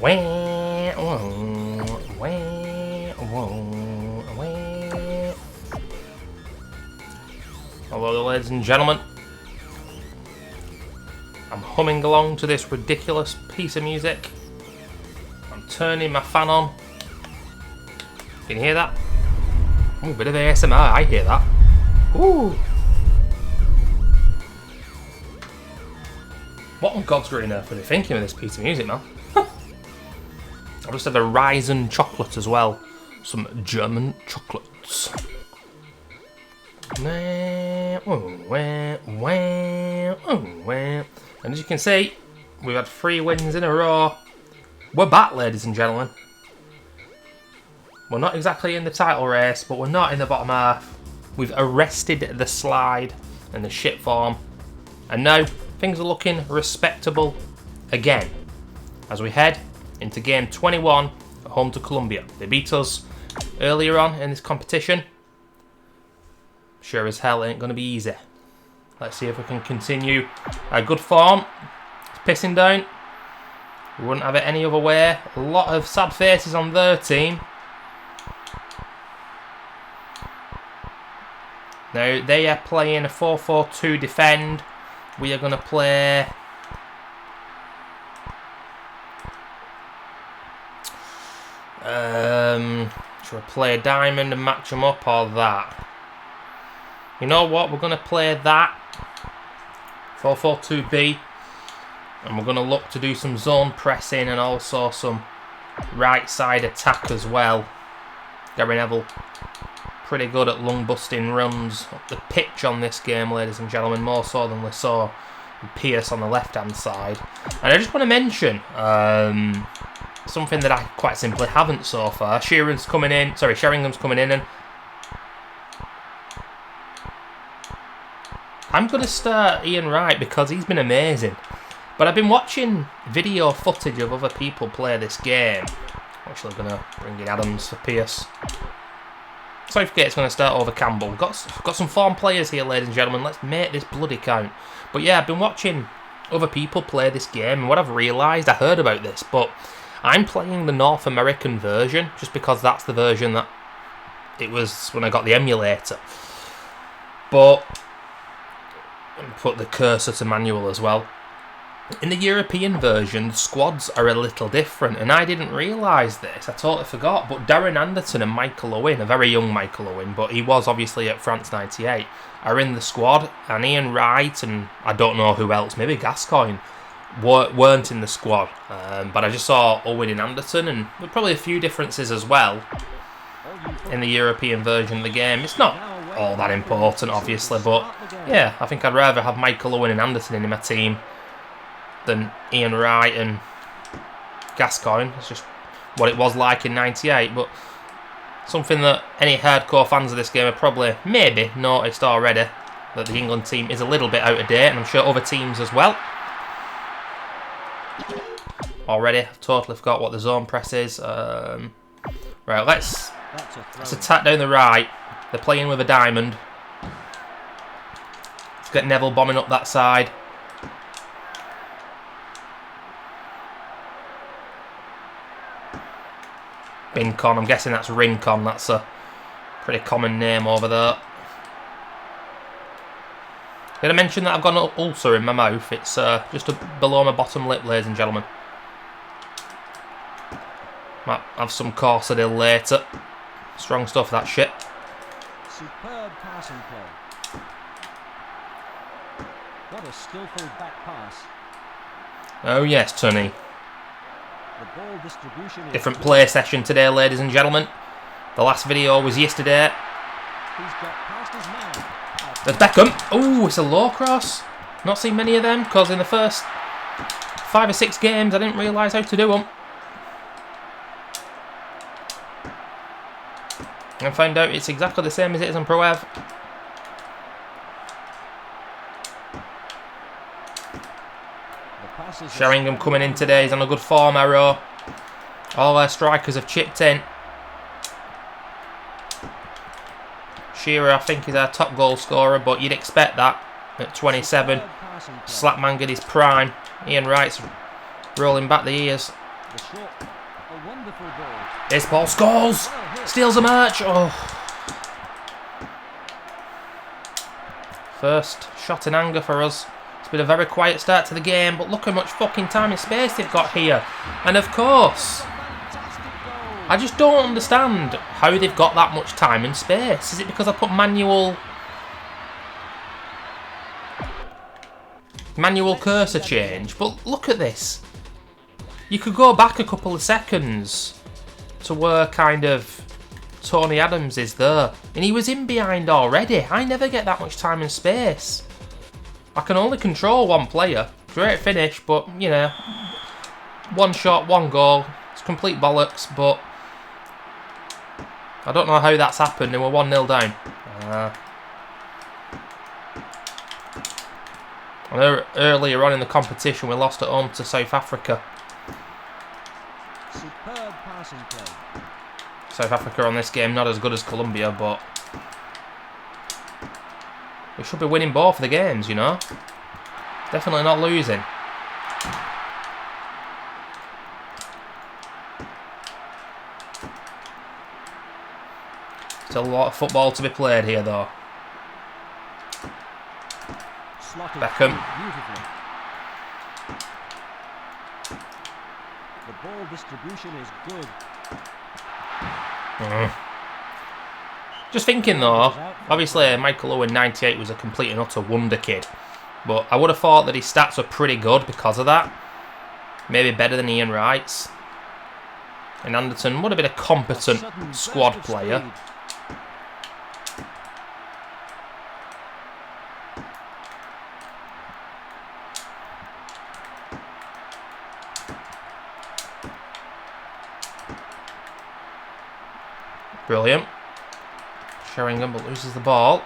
Hello, ladies and gentlemen. I'm humming along to this ridiculous piece of music. I'm turning my fan on. Can you hear that? Ooh, bit of ASMR, I hear that. Ooh. What on God's green earth are they thinking of this piece of music, man? I just had a Ryzen chocolate as well. Some German chocolates. And as you can see, we've had 3 wins in a row. We're back, ladies and gentlemen. We're not exactly in the title race, but we're not in the bottom half. We've arrested the slide and the shit form. And now, things are looking respectable again. As we head into game 21 at home to Colombia. They beat us earlier on in this competition. Sure as hell ain't going to be easy. Let's see if we can continue a good form. It's pissing down. We wouldn't have it any other way. A lot of sad faces on their team. Now, they are playing a 4-4-2 defend. We are going to play... should we play a diamond and match them up, or that? You know what? We're going to play that. 4-4-2-B. And we're going to look to do some zone pressing and also some right side attack as well. Gary Neville, pretty good at lung busting runs up the pitch on this game, ladies and gentlemen, more so than we saw Pierce on the left hand side. And I just want to mention something that I quite simply haven't so far. Sheringham's coming in, and I'm going to start Ian Wright because he's been amazing. But I've been watching video footage of other people play this game. Actually going to bring in Adams for Pierce. Southgate's going to start over Campbell. We've got some form players here, ladies and gentlemen. Let's make this bloody count. But yeah, I've been watching other people play this game, and what I've realised, I heard about this, but I'm playing the North American version just because that's the version that it was when I got the emulator. But put the cursor to manual as well. In the European version, the squads are a little different, and I didn't realise this. I totally forgot. But Darren Anderton and Michael Owen, a very young Michael Owen, but he was obviously at France 98, are in the squad. And Ian Wright and I don't know who else, maybe Gascoigne, weren't in the squad. But I just saw Owen and Anderton, and there were probably a few differences as well in the European version of the game. It's not all that important, obviously, but yeah, I think I'd rather have Michael Owen and Anderton in my team than Ian Wright and Gascoigne. It's just what it was like in 98, but something that any hardcore fans of this game have probably maybe noticed already, that the England team is a little bit out of date, and I'm sure other teams as well. Already, I've totally forgot what the zone press is. Right, let's attack down the right. They're playing with a diamond. Let's get Neville bombing up that side. Bincon, I'm guessing that's Rincon. That's a pretty common name over there. Did I mention that I've got an ulcer in my mouth? It's just below my bottom lip, ladies and gentlemen. Might have some Corsadil later. Strong stuff, that shit. Superb passing play. What a skillful back pass. Oh yes, Tony. The ball distribution is Different play session today, ladies and gentlemen. The last video was yesterday. He's got past his man. There's Beckham. Oh, it's a low cross. Not seen many of them, because in the first 5 or 6 games I didn't realise how to do them. And found out it's exactly the same as it is on Pro Ev. Sheringham coming in today. He's on a good form arrow. All our strikers have chipped in. Shearer, I think, is our top goal scorer, but you'd expect that at 27. Slapman at his prime. Ian Wright's rolling back the ears. The short, a wonderful ball. This ball scores! Well hit. Steals a match! Oh. First shot in anger for us. It's been a very quiet start to the game, but look how much fucking time and space they've got here. And of course, Fantastic goal. I just don't understand how they've got that much time and space. Is it because I put manual cursor change? But look at this. You could go back a couple of seconds to where kind of Tony Adams is there. And he was in behind already. I never get that much time and space. I can only control one player. Great finish, but, you know, one shot, one goal. It's complete bollocks, but I don't know how that's happened. They were 1-0 down. I know earlier on in the competition we lost at home to South Africa. Superb passing play. South Africa on this game, not as good as Colombia, but we should be winning both of the games, you know. Definitely not losing. Still a lot of football to be played here, though. Slotted Beckham. beautifully. The ball distribution is good. Just thinking though, obviously Michael Owen 98 was a complete and utter wonder kid, but I would have thought that his stats were pretty good because of that. Maybe better than Ian Wright's. And Anderton would have been a competent squad player. Brilliant. Sheringham but loses the ball.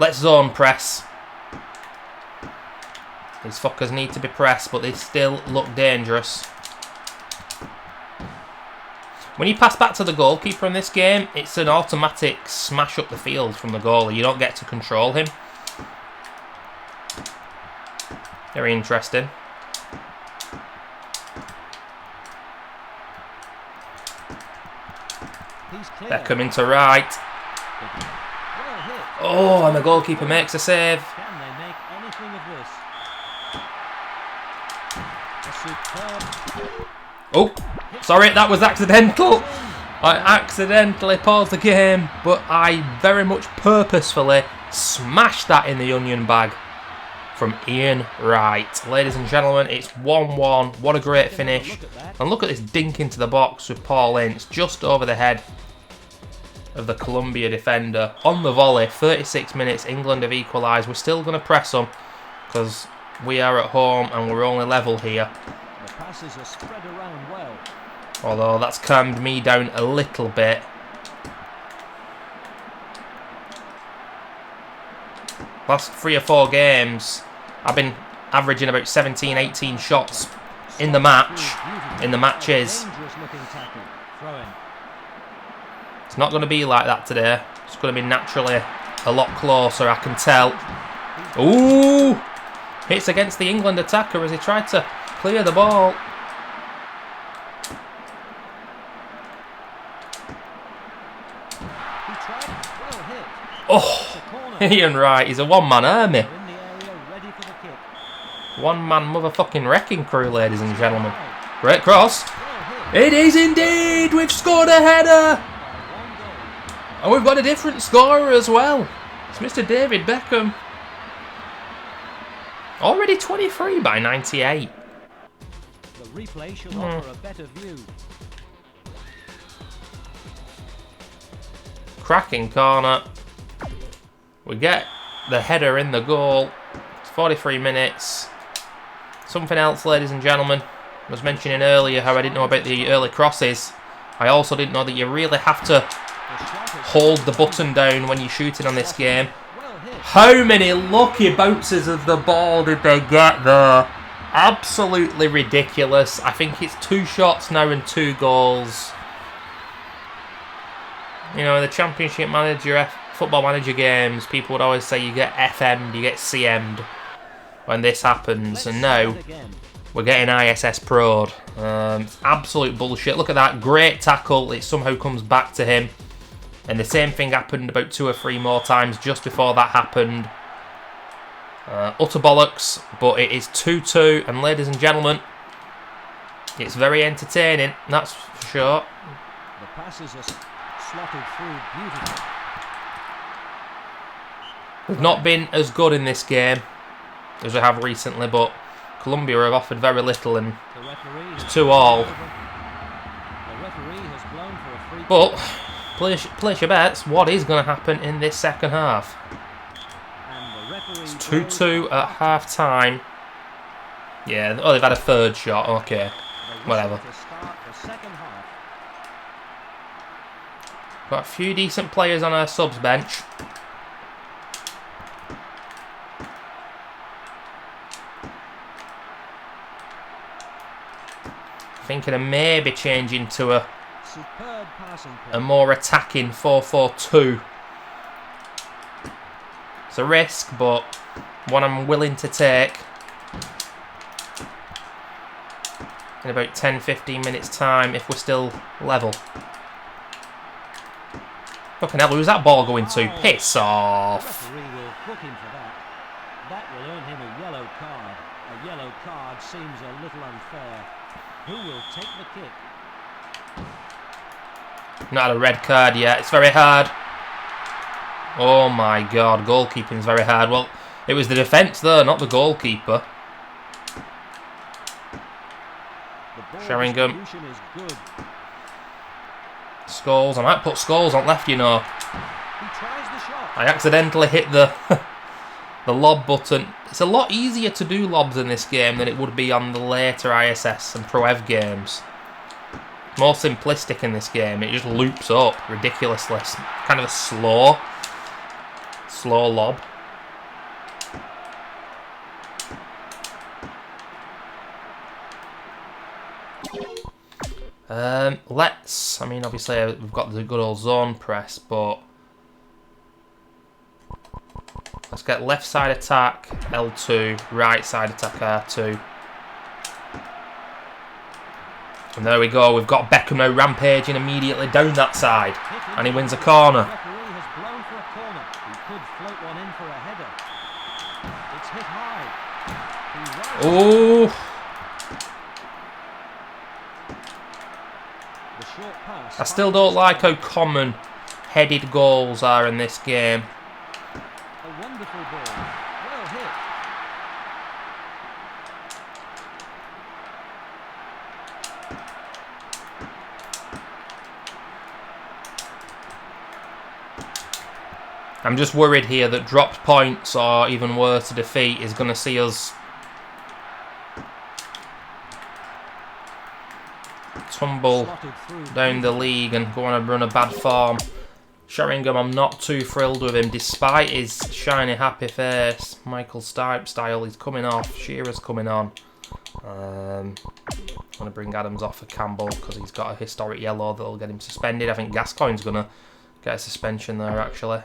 Let's zone press. These fuckers need to be pressed, but they still look dangerous. When you pass back to the goalkeeper in this game, it's an automatic smash up the field from the goalie. You don't get to control him. Very interesting. Beckham into right. Well hit. Oh, and the goalkeeper makes a save. Can they make anything of this? A superb. Oh, sorry, that was accidental. I accidentally paused the game, but I very much purposefully smashed that in the onion bag from Ian Wright. Ladies and gentlemen, it's 1-1. What a great finish. And look at this dink into the box with Paul Ince just over the head of the Colombia defender. On the volley, 36 minutes, England have equalised. We're still going to press them because we are at home and we're only level here. The passes are spread around well. Although that's calmed me down a little bit. Last 3 or 4 games, I've been averaging about 17, 18 shots in the match. In the matches. Dangerous looking tackle. Throw in. It's not going to be like that today. It's going to be naturally a lot closer, I can tell. Ooh! Hits against the England attacker as he tried to clear the ball. He tried. Well hit. Oh! It's a corner. Ian Wright, he's a one-man army. In the area, ready for the kick. One-man motherfucking wrecking crew, ladies and gentlemen. Great cross. Well hit. It is indeed! We've scored a header! By 1 goal. And we've got a different scorer as well. It's Mr. David Beckham. Already 23 by 98. The replay should offer a better view. Cracking corner. We get the header in the goal. It's 43 minutes. Something else, ladies and gentlemen. I was mentioning earlier how I didn't know about the early crosses. I also didn't know that you really have to The shot is hold the button down when you're shooting on this game. well hit. How many lucky bounces of the ball did they get there? Absolutely ridiculous. I think it's 2 shots now and 2 goals. You know, in the Championship Manager, Football Manager games, people would always say you get FM'd, you get CM'd when this happens. And now, Let's start again. we're getting ISS pro'd. Absolute bullshit. Look at that. Great tackle. It somehow comes back to him. And the same thing happened about 2 or 3 more times just before that happened. Utter bollocks. But it is 2-2. And ladies and gentlemen, it's very entertaining. That's for sure. The passes are slotted through beautifully. We've not been as good in this game as we have recently, but Colombia have offered very little and it's 2-all. But place your bets, what is going to happen in this second half? It's 2-2 at half time. Yeah, oh, they've had a third shot. Okay, whatever. Got a few decent players on our subs bench. Thinking of maybe changing to a more attacking 4-4-2. It's a risk, but one I'm willing to take. In about 10-15 minutes time, if we're still level. Fucking hell, who's that ball going to? Piss off! The referee will book him for that. That will earn him a yellow card. A yellow card seems a little unfair. Who will take the kick? Not had a red card yet. It's very hard. Oh my god, goalkeeping's very hard. Well, it was the defence there, not the goalkeeper. Sheringham. Scholes. I might put Scholes on left, you know. I accidentally hit the the lob button. It's a lot easier to do lobs in this game than it would be on the later ISS and Pro Ev games. More simplistic in this game. It just loops up ridiculously. It's kind of a slow lob. I mean, obviously we've got the good old zone press, but let's get left side attack L2, right side attack R2. And there we go, we've got Beckham now rampaging immediately down that side. And he wins a corner. Oh! I still don't like how common headed goals are in this game. A wonderful ball. Well hit. I'm just worried here that dropped points or even worse, a defeat is going to see us tumble down the league and go on a run of bad form. Sheringham, I'm not too thrilled with him despite his shiny happy face. Michael Stipe style, he's coming off. Shearer's coming on. I'm going to bring Adams off for Campbell because he's got a historic yellow that'll get him suspended. I think Gascoigne's going to get a suspension there actually.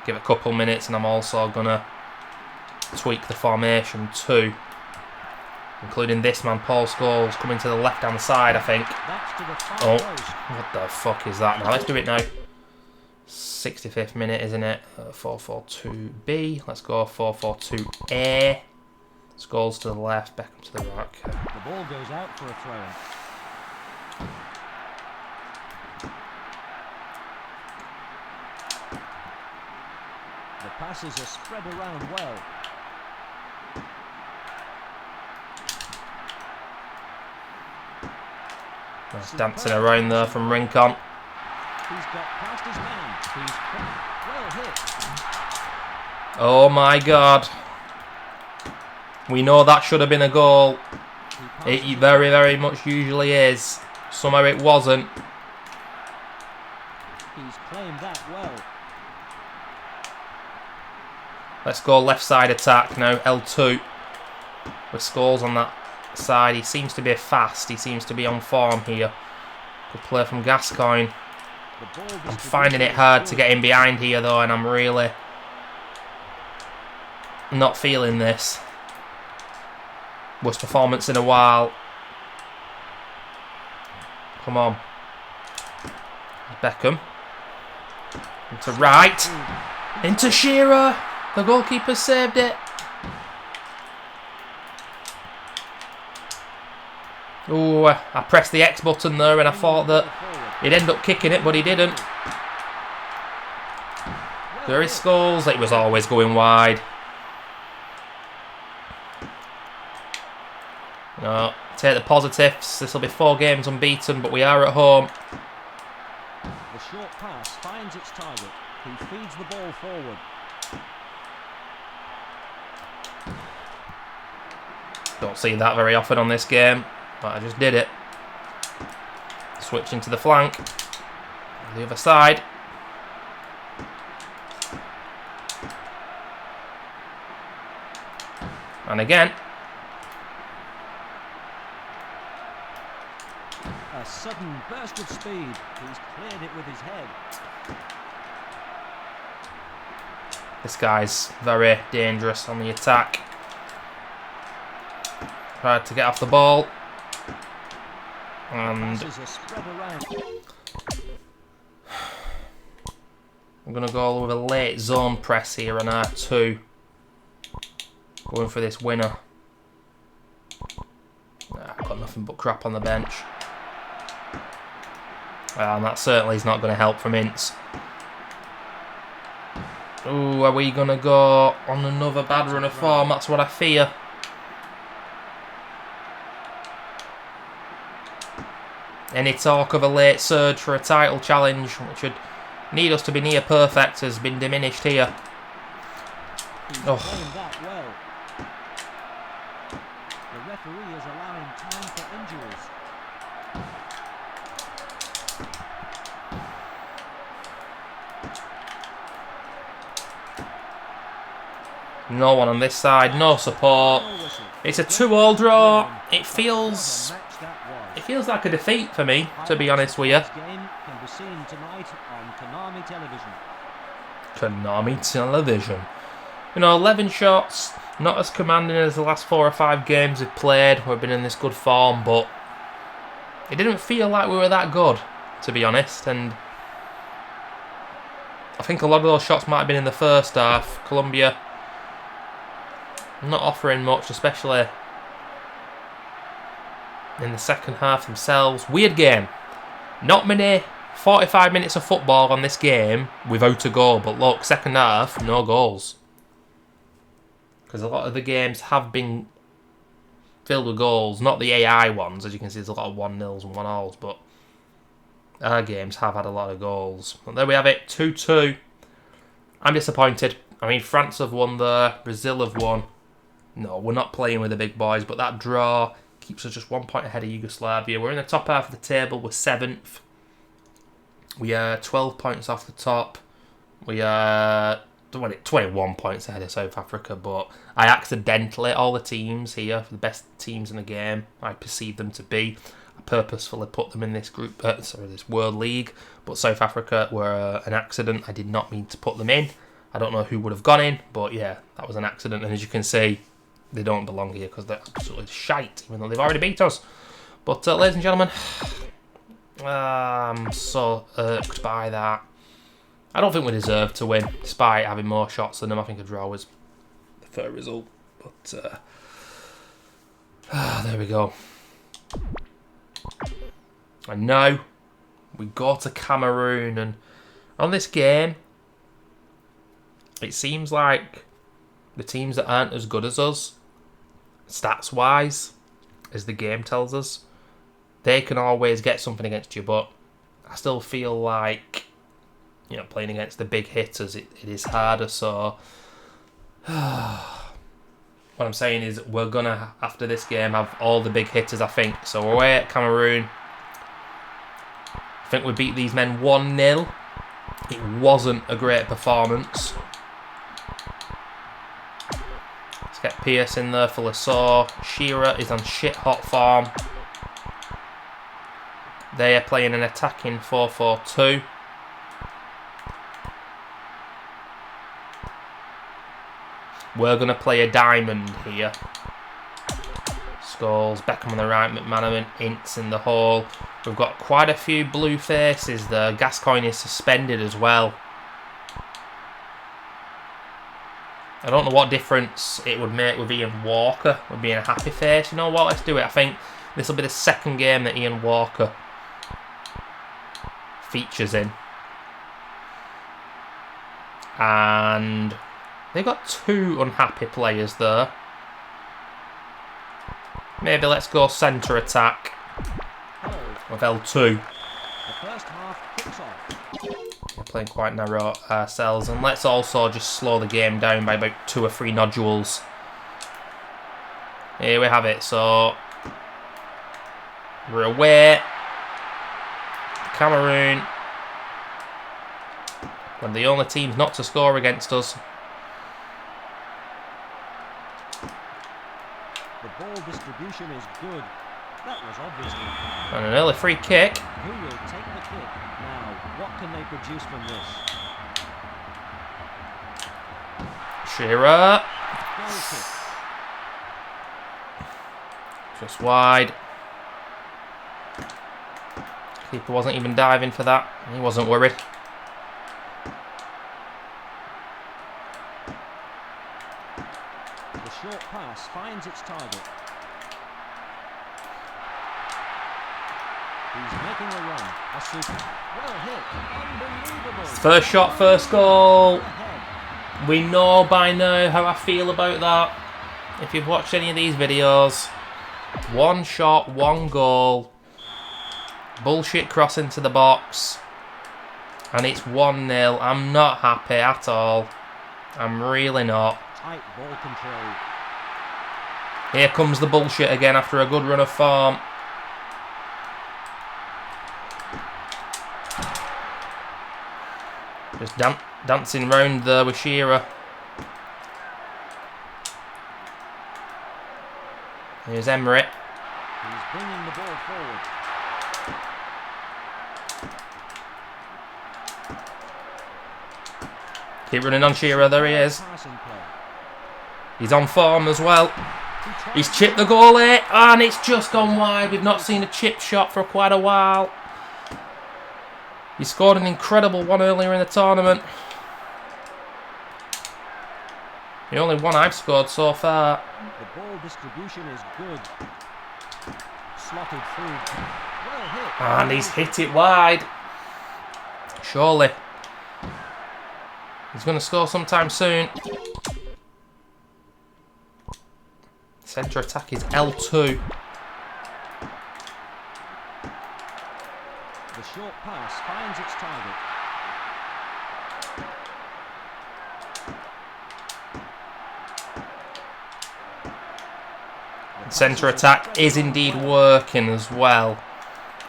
Give it a couple minutes and I'm also going to tweak the formation too. Including this man, Paul Scholes, coming to the left-hand side, I think. Oh, what the fuck is that now? Let's do it now. 65th minute, isn't it? 4-4-2-B. Let's go 4-4-2-A. Scholes to the left, Beckham to the right. The ball goes out for a throw-in. The passes are spread around well. Nice dancing around there from Rincon. He's got past his man. He's well hit. Oh my god. We know that should have been a goal. It very, very much usually is. Somehow it wasn't. He's claimed that well. Let's go left side attack now, L2. With Scholes on that side. He seems to be fast. He seems to be on form here. Good play from Gascoigne. I'm finding it hard to get in behind here though, and I'm really not feeling this. Worst performance in a while. Come on. Beckham. Into right. Into Shearer. The goalkeeper saved it. Oh, I pressed the X button there and I thought that he'd end up kicking it, but he didn't. There is Scholes. It was always going wide. No, take the positives. This will be 4 games unbeaten, but we are at home. The short pass finds its target. He feeds the ball forward. Don't see that very often on this game, but I just did it. Switching to the flank. The other side. And again. A sudden burst of speed. He's cleared it with his head. This guy's very dangerous on the attack. Tried to get off the ball. And Passes are spread around. I'm going to go with a late zone press here on R2. Going for this winner. I've got nothing but crap on the bench. And that certainly is not going to help from Ince. Ooh, are we going to go on another bad run of form? That's what I fear. Any talk of a late surge for a title challenge, which would need us to be near perfect, has been diminished here. He's playing that well. The referee is allowing time for injuries. No one on this side, no support. It's a 2-all draw. It feels like a defeat for me, to be honest with you. This game can be seen tonight on Konami television. Konami television. You know, 11 shots, not as commanding as the last 4 or 5 games we've played. We've been in this good form, but it didn't feel like we were that good, to be honest. And I think a lot of those shots might have been in the first half. Colombia not offering much, especially in the second half themselves. Weird game. Not many 45 minutes of football on this game without a goal. But look, second half, no goals. Because a lot of the games have been filled with goals. Not the AI ones. As you can see, there's a lot of 1-0s and 1-alls. But our games have had a lot of goals. But there we have it, 2-2. I'm disappointed. I mean, France have won there. Brazil have won. No, we're not playing with the big boys. But that draw keeps us just 1 point ahead of Yugoslavia. We're in the top half of the table. We're 7th. We are 12 points off the top. We are 21 points ahead of South Africa. But I accidentally, all the teams here, the best teams in the game, I perceive them to be. I purposefully put them in this group, this World League. But South Africa were an accident. I did not mean to put them in. I don't know who would have gone in. But yeah, that was an accident. And as you can see, they don't belong here because they're absolutely shite, even though they've already beat us. But ladies and gentlemen, I'm so irked by that. I don't think we deserve to win, despite having more shots than them. I think a draw was the fair result. But there we go. And now we go to Cameroon, and on this game, it seems like the teams that aren't as good as us, stats-wise, as the game tells us, they can always get something against you, but I still feel like, you know, playing against the big hitters, it is harder, so what I'm saying is we're going to, after this game, have all the big hitters, I think. So we're away at Cameroon. I think we beat these men 1-0. It wasn't a great performance. Let's get Pierce in there for Lassor. Shearer is on shit hot form. They are playing an attacking 4-4-2. We're going to play a diamond here. goals. Beckham on the right, McManaman, Ince in the hole. We've got quite a few blue faces there. Gascoigne is suspended as well. I don't know what difference it would make with Ian Walker with being a happy face. You know what? Let's do it. I think this will be the second game that Ian Walker features in. And they've got 2 unhappy players there. Maybe let's go centre attack with L2. The first half kicks off. We're playing quite narrow ourselves, and let's also just slow the game down by about 2 or 3 nodules. Here we have it. So we're away. Cameroon. One of the only teams not to score against us. The ball distribution is good. That was obviously. And an early free kick. Who will take the kick? Now, what can they produce from this? Shearer. Goal kick. Just wide. Keeper wasn't even diving for that. He wasn't worried. The short pass finds its target. He's making a run. A super. Well hit. Unbelievable. First shot, first goal. Ahead. We know by now how I feel about that. If you've watched any of these videos, 1 shot, 1 goal. Bullshit cross into the box. And it's 1-0. I'm not happy at all. I'm really not. Tight ball control. Here comes the bullshit again after a good run of form. Just dancing round there with Shearer. Here's Emery. He's bringing the ball forward. Keep running on Shearer, there he is. Passing play. He's on form as well. He's chipped the goalie, and it's just gone wide. We've not seen a chip shot for quite a while. He scored an incredible one earlier in the tournament. The only one I've scored so far. The ball distribution is good. Slotted through. Well hit. And he's hit it wide. Surely. He's going to score sometime soon. Centre attack is L2. The short pass finds its target. Centre attack is indeed working as well.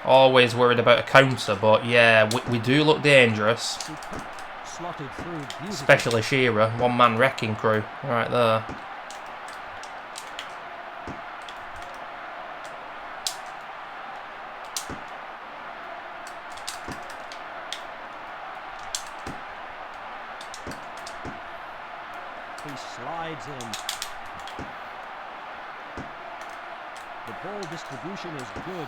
Always worried about a counter, but yeah, we do look dangerous. Slotted through beautifully. Especially Shearer, 1-man wrecking crew right there. He slides in. The ball distribution is good.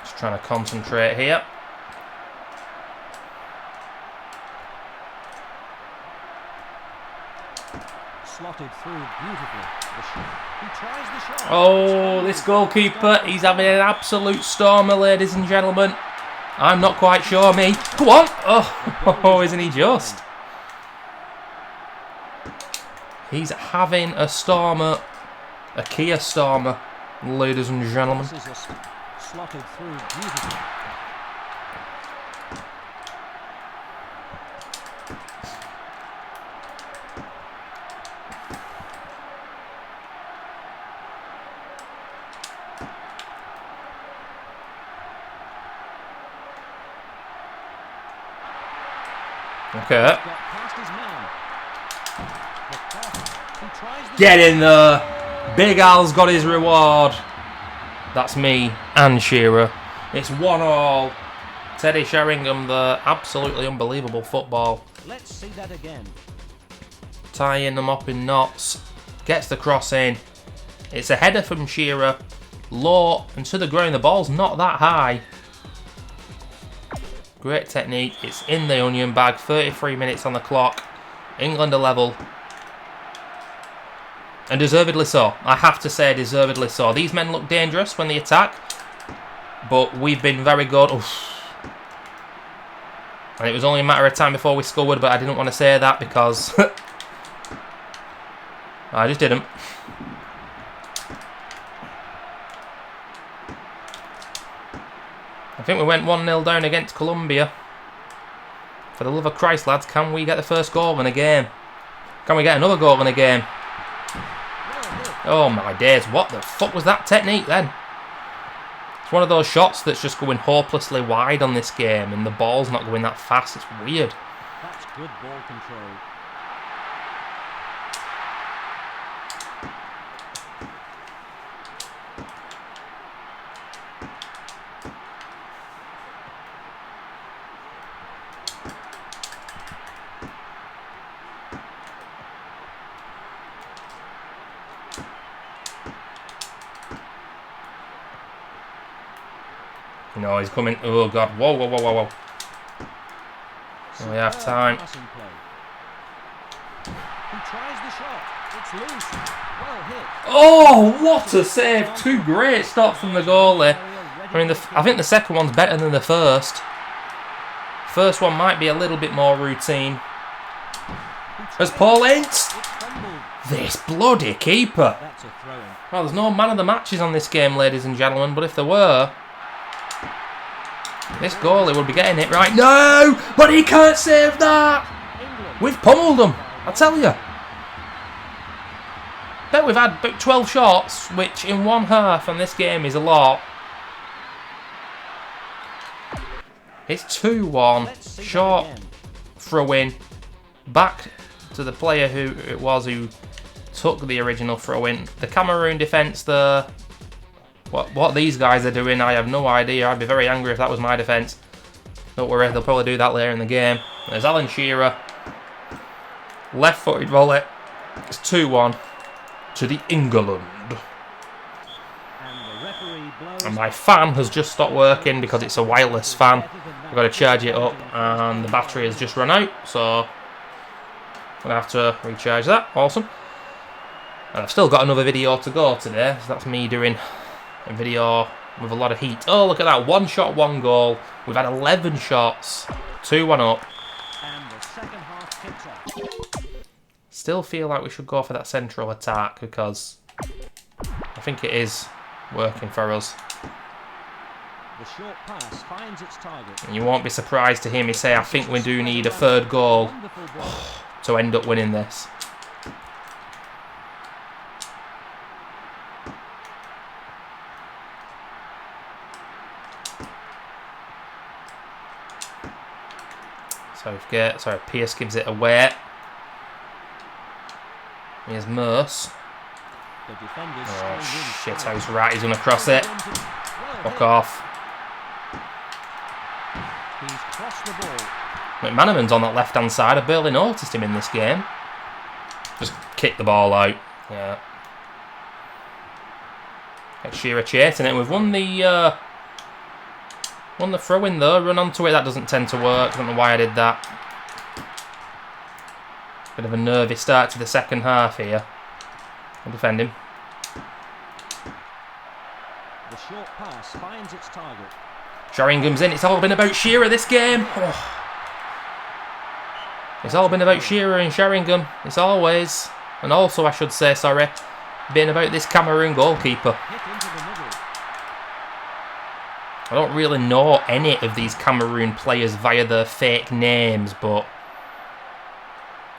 Just trying to concentrate here. Slotted through beautifully. He tries the shot. Oh, this goalkeeper, he's having an absolute stormer, ladies and gentlemen. I'm not quite sure, me. Go on. Oh, isn't he just? He's having a stormer. A Kia stormer, ladies and gentlemen. This is slotted through beautifully. Okay. Got past his man. He tries the Get in there. Big Al's got his reward. That's me and Shearer. It's 1-1. Teddy Sheringham there. Absolutely unbelievable football. Let's see that again. tying them up in knots. Gets the cross in. It's a header from Shearer. Low and to the ground. The ball's not that high. Great technique. It's in the onion bag. 33 minutes on the clock. England are level. And deservedly so. I have to say deservedly so. These men look dangerous when they attack. But we've been very good. Oof. And it was only a matter of time before we scored, but I didn't want to say that because I just didn't. I think we went 1-0 down against Colombia. For the love of Christ, lads, can we get the first goal in a game? Can we get another goal in a game? Oh my days, what the fuck was that technique then? It's one of those shots that's just going hopelessly wide on this game and the ball's not going that fast. It's weird. That's good ball control. No, he's coming. Oh god! Whoa, whoa, whoa, whoa, whoa! We have time. He tries the shot. It's loose. Well hit. Oh, what a save! Two great stops from the goalie. I mean, I think the second one's better than the first. First one might be a little bit more routine. As Paul Ince, this bloody keeper. That's a throw-in. Well, there's no man of the matches on this game, ladies and gentlemen. But if there were, this goalie would be getting it right. No, but he can't save that. We've pummeled them, I tell you. Bet we've had about 12 shots, which in one half on this game is a lot. It's 2-1. Short throw-in. Back to the player who it was who took the original throw-in. The Cameroon defence there. What these guys are doing, I have no idea. I'd be very angry if that was my defence. Don't worry, they'll probably do that later in the game. There's Alan Shearer. Left-footed volley. It's 2-1 to the England. And my fan has just stopped working because it's a wireless fan. I've got to charge it up and the battery has just run out. So I'm going to have to recharge that. Awesome. And I've still got another video to go today. So that's me doing a video with a lot of heat. Oh, look at that. 1 shot, 1 goal. We've had 11 shots. 2-1 up. And the second half kicks off. Still feel like we should go for that central attack because I think it is working for us. The short pass finds its target. And you won't be surprised to hear me say I think we do need a third goal to end up winning this. So Pierce gives it away. Here's Merce. Oh shit, I was right, he's going to cross it. Fuck off. He's crossed the ball. McManaman's on that left hand side. I barely noticed him in this game. Just kick the ball out. Yeah. Get Shearer chasing it. We've won the throw in though. Run onto it. That doesn't tend to work. I don't know why I did that. Bit of a nervy start to the second half here. I'll defend him. The short pass finds its target. Sheringham's in. It's all been about Shearer this game. Oh. It's all been about Shearer and Sheringham. It's always, and also I should say, sorry, been about this Cameroon goalkeeper. Hit into the middle. I don't really know any of these Cameroon players via their fake names, but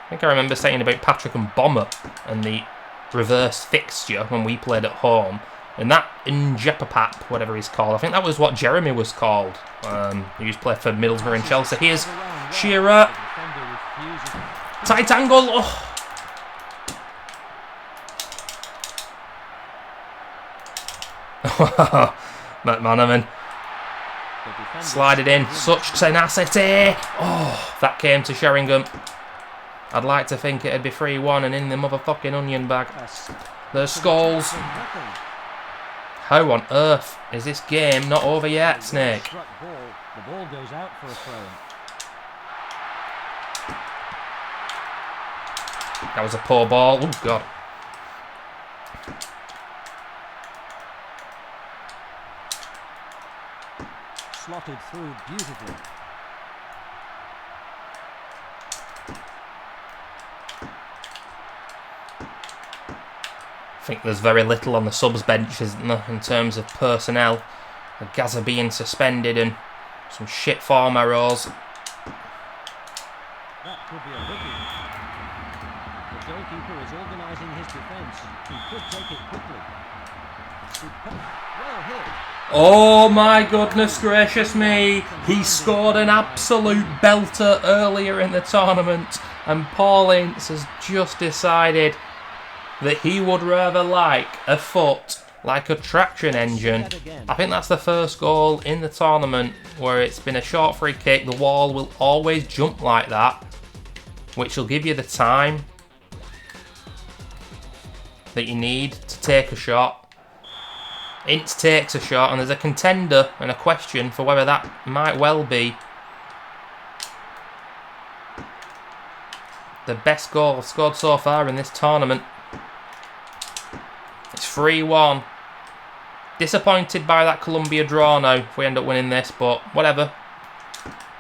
I think I remember saying about Patrick and Bomber and the reverse fixture when we played at home. And that Njepapap, whatever he's called, I think that was what Jeremy was called. He used to play for Middlesbrough and Chelsea. Here's Shearer. Tight angle. Oh. McManaman. Slide it in. Such tenacity. Oh, that came to Sheringham. I'd like to think it'd be 3-1 and in the motherfucking onion bag. Yes. There's Scholes. Nothing. How on earth is this game not over yet, Snake? Struck ball. The ball goes out for a throw. That was a poor ball. Oh, God. Slotted through beautifully. I think there's very little on the subs bench, isn't there, in terms of personnel. The Gaza being suspended and some shit form errors. That could be a bookie. The goalkeeper is organising his defence. He could take it quickly. Well hit. Oh my goodness gracious me. He scored an absolute belter earlier in the tournament and Paul Ince has just decided that he would rather like a foot like a traction engine. I think that's the first goal in the tournament where it's been a short free kick. The wall will always jump like that, which will give you the time that you need to take a shot. Ince takes a shot and there's a contender and a question for whether that might well be the best goal scored so far in this tournament. It's 3-1. Disappointed by that Colombia draw now if we end up winning this, but whatever.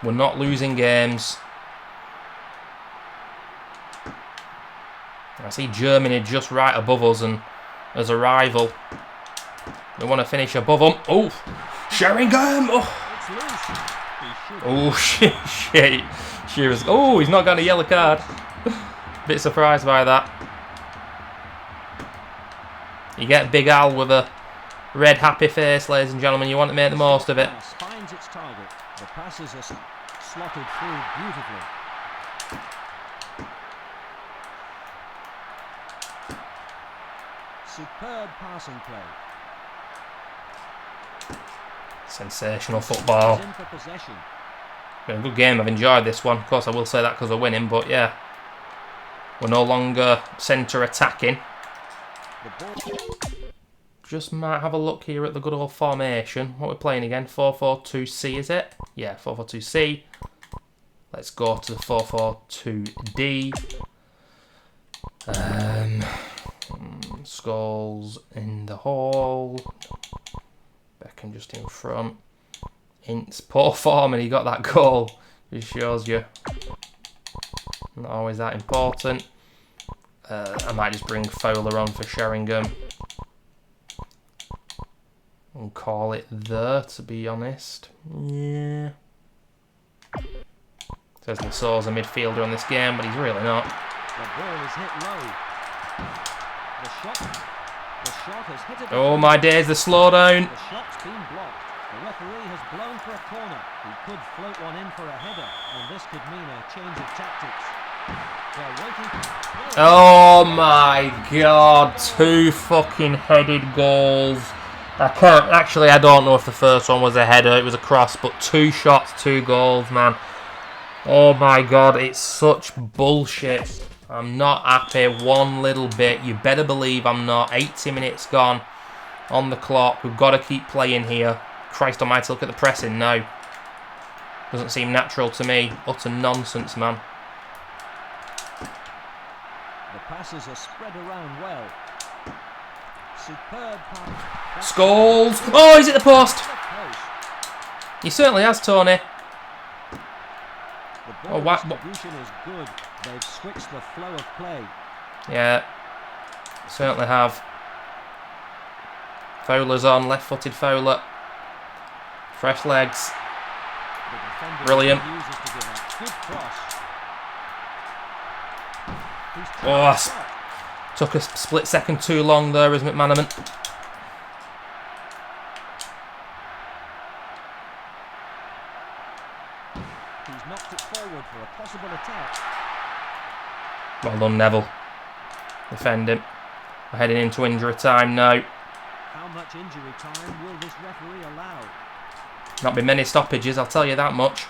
We're not losing games. I see Germany just right above us and as a rival. We want to finish above them. Oh, Sheringham! Oh, shit. Shearer's. Oh, he's not got a yellow card. Bit surprised by that. You get Big Al with a red happy face, ladies and gentlemen. You want to make the most of it. Finds its target. The passes are slotted through beautifully. Superb passing play. Sensational football. In for possession. Been a good game. I've enjoyed this one. Of course, I will say that because we're winning, but yeah. We're no longer centre attacking. Just might have a look here at the good old formation. What we're playing again? 4-4-2-C, is it? Yeah, 4-4-2-C. Let's go to the 4-4-2-D. Scholes in the hole. Beckham just in front. Ince, poor form, and he got that goal. Just shows you not always that important. I might just bring Fowler on for Sheringham and call it there, to be honest. Yeah. Says Lassau's a midfielder on this game, but he's really not. The ball is hit low. The shot has hit it. Oh my days, the slowdown. The shot's been blocked. The referee has blown for a corner. He could float one in for a header, and this could mean a change of tactics. They're waiting. Oh my god, 2 fucking headed goals. I don't know if the first one was a header, it was a cross, but 2 shots, 2 goals, man. Oh my god, it's such bullshit. I'm not happy one little bit. You better believe I'm not. 80 minutes gone on the clock. We've got to keep playing here. Christ almighty, look at the pressing now. Doesn't seem natural to me. Utter nonsense, man. The passes are spread around well. Superb pass. Scholes. Oh, he's at the post. He certainly has, Tony. The ball distribution is good. They've switched the flow of play. Yeah, certainly have. Fowler's on, left-footed Fowler. Fresh legs. Brilliant. Good cross. Oh, took a split second too long there as McManaman. He's knocked it forward for a possible attack. Well done, Neville. Defend him. We're heading into injury time now. How much injury time will this referee allow? Not be many stoppages, I'll tell you that much.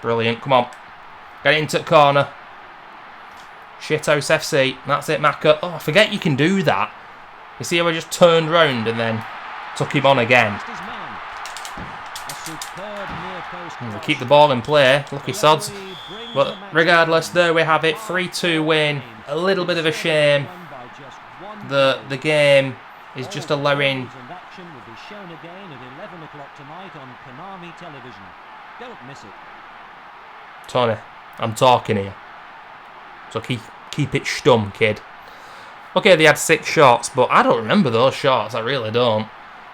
Brilliant, come on. Get it into the corner. Shithouse FC. That's it, Maka. Oh, I forget you can do that. You see how I just turned round and then took him on again. We keep the ball in play. Lucky sods. But regardless, there we have it. 3-2 win. A little bit of a shame. The game is just allowing... Action will be shown again at 11 o'clock tonight on Konami television. Don't miss it. Tony, I'm talking here. So keep it stum, kid. Okay, they had 6 shots, but I don't remember those shots. I really don't.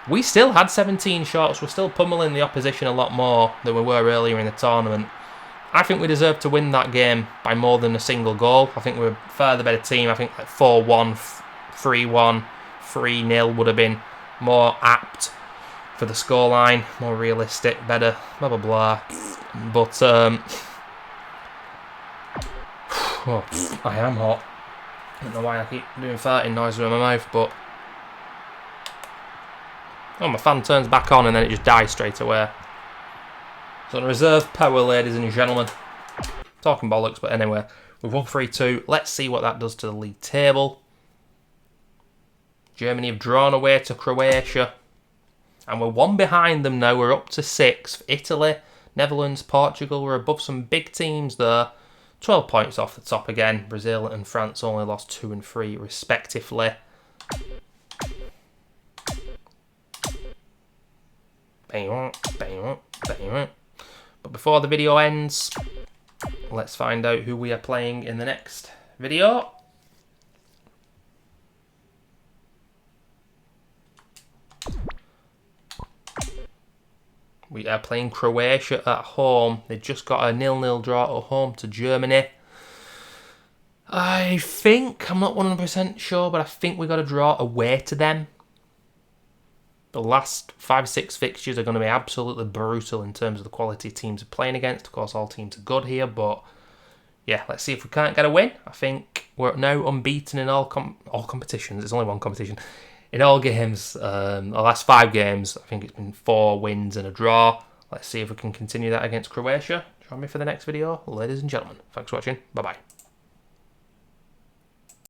We still had 17 shots. We're still pummeling the opposition a lot more than we were earlier in the tournament. I think we deserved to win that game by more than a single goal. I think we're far the better team. I think like 4-1, 3-1, 3-0 would have been more apt for the scoreline, more realistic, better, blah blah blah. But oh, I am hot. I don't know why I keep doing farting noises with my mouth, but oh, my fan turns back on and then it just dies straight away. So on reserve power, ladies and gentlemen. Talking bollocks, but anyway, we've won 3-2. Let's see what that does to the league table. Germany have drawn away to Croatia. And we're 1 behind them now. We're up to 6th. Italy, Netherlands, Portugal. We're above some big teams there. 12 points off the top again. Brazil and France only lost 2 and 3 respectively. But before the video ends, let's find out who we are playing in the next video. We are playing Croatia at home. They just got a 0-0 draw at home to Germany. I think, I'm not 100% sure, but I think we got a draw away to them. The last 5-6 fixtures are going to be absolutely brutal in terms of the quality of teams are playing against. Of course, all teams are good here, but yeah, let's see if we can't get a win. I think we're now unbeaten in all competitions. It's only one competition. In all games, the last 5 games, I think it's been 4 wins and a draw. Let's see if we can continue that against Croatia. Join me for the next video, ladies and gentlemen. Thanks for watching. Bye-bye.